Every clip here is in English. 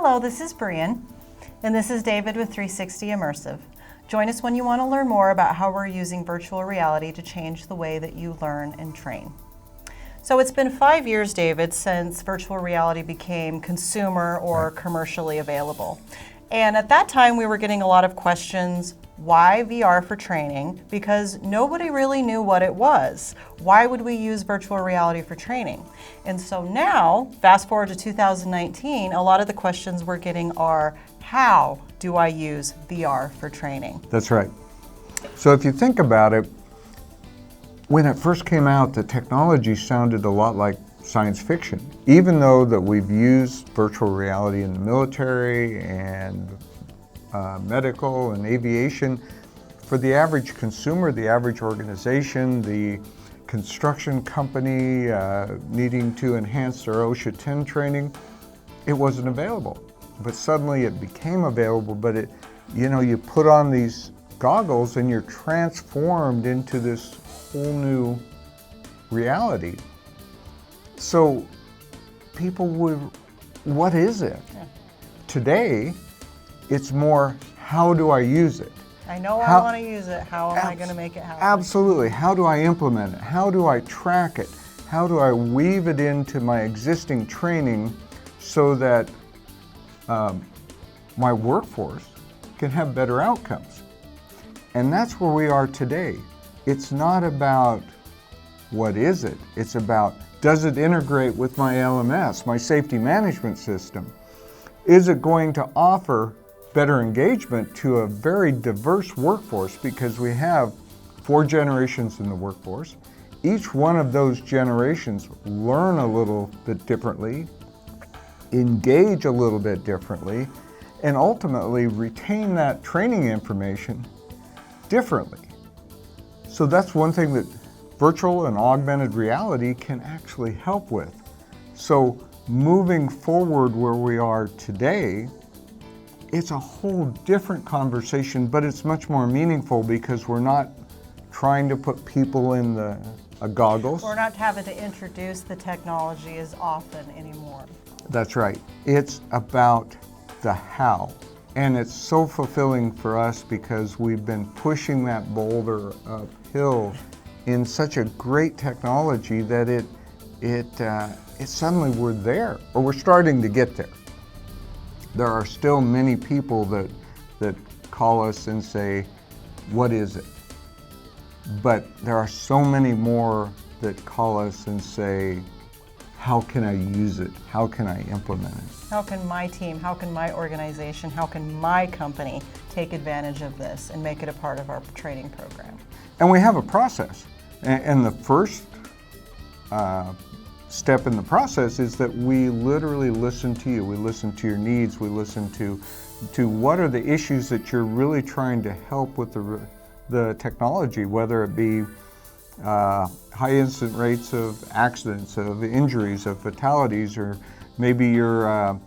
Hello, this is Brian, and this is David with 360 Immersive. Join us when you want to learn more about how we're using virtual reality to change the way that you learn and train. So it's been 5 years, David, since virtual reality became consumer or commercially available. And at that time, we were getting a lot of questions, why VR for training? Because nobody really knew what it was. Why would we use virtual reality for training? And so now, fast forward to 2019, a lot of the questions we're getting are, how do I use VR for training? That's right. So if you think about it, when it first came out, the technology sounded a lot like science fiction. Even though that we've used virtual reality in the military and medical and aviation, for the average consumer, the average organization, the construction company needing to enhance their OSHA 10 training, it wasn't available. But suddenly it became available, but you put on these goggles and you're transformed into this whole new reality. So people what is it? Yeah. Today, it's more, how do I use it? I know I want to use it. How am I going to make it happen? Absolutely. How do I implement it? How do I track it? How do I weave it into my existing training so that my workforce can have better outcomes? And that's where we are today. It's not about what is it? It's about, does it integrate with my LMS, my safety management system? Is it going to offer better engagement to a very diverse workforce? Because we have 4 generations in the workforce. Each one of those generations learn a little bit differently, engage a little bit differently, and ultimately retain that training information differently. So that's one thing that virtual and augmented reality can actually help with. So moving forward where we are today, it's a whole different conversation, but it's much more meaningful because we're not trying to put people in the goggles. We're not having to introduce the technology as often anymore. That's right. It's about the how. And it's so fulfilling for us because we've been pushing that boulder uphill in such a great technology that it suddenly we're there, or we're starting to get there. There are still many people that call us and say, what is it? But there are so many more that call us and say, how can I use it? How can I implement it? How can my team, how can my organization, how can my company take advantage of this and make it a part of our training program? And we have a process. And the first step in the process is that we literally listen to you. We listen to your needs. We listen to what are the issues that you're really trying to help with the technology, whether it be high incident rates of accidents, of injuries, of fatalities, or maybe your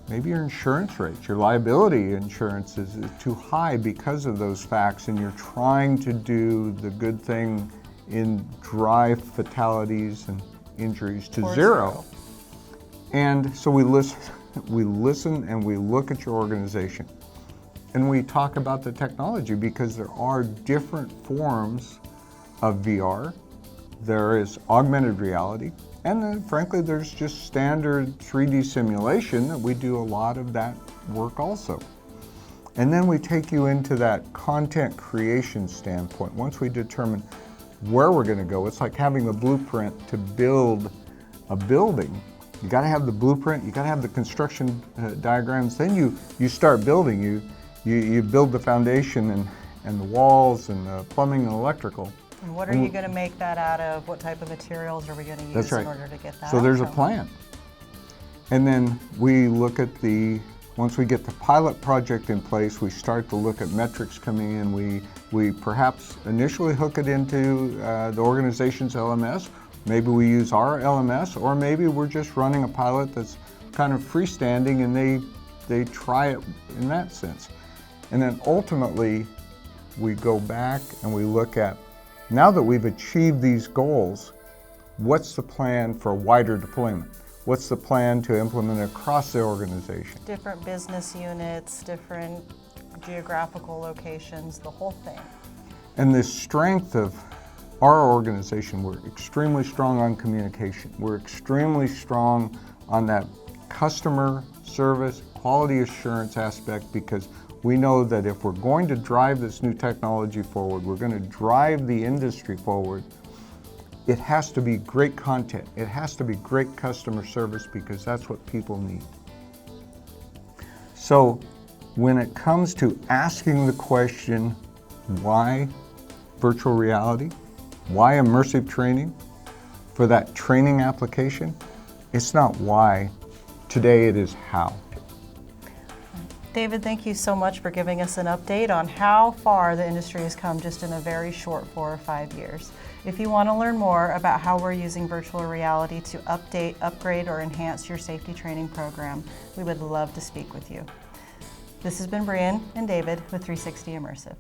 insurance rates, your liability insurance is too high because of those facts, and you're trying to do the good thing in drive fatalities and injuries to zero. And so we listen and we look at your organization. And we talk about the technology because there are different forms of VR. There is augmented reality, and then frankly there's just standard 3D simulation that we do a lot of that work also. And then we take you into that content creation standpoint. Once we determine where we're going to go, it's like having a blueprint to build a building. You got to have the blueprint, you got to have the construction diagrams, then you start building. You build the foundation and the walls and the plumbing and electrical. And what are you going to make that out of? What type of materials are we going to use That's right. in order to get that So there's a outcome? plan. And then we look at once we get the pilot project in place, we start to look at metrics coming in. We perhaps initially hook it into the organization's LMS. Maybe we use our LMS, or maybe we're just running a pilot that's kind of freestanding and they try it in that sense. And then ultimately, we go back and we look at, now that we've achieved these goals, what's the plan for a wider deployment? What's the plan to implement it across the organization? Different business units, different geographical locations, the whole thing. And the strength of our organization, we're extremely strong on communication. We're extremely strong on that customer service, quality assurance aspect, because we know that if we're going to drive this new technology forward, we're going to drive the industry forward, it has to be great content. It has to be great customer service, because that's what people need. So when it comes to asking the question, why virtual reality? Why immersive training? For that training application, it's not why. Today it is how. David, thank you so much for giving us an update on how far the industry has come just in a very short 4 or 5 years. If you want to learn more about how we're using virtual reality to update, upgrade, or enhance your safety training program, we would love to speak with you. This has been Brian and David with 360 Immersive.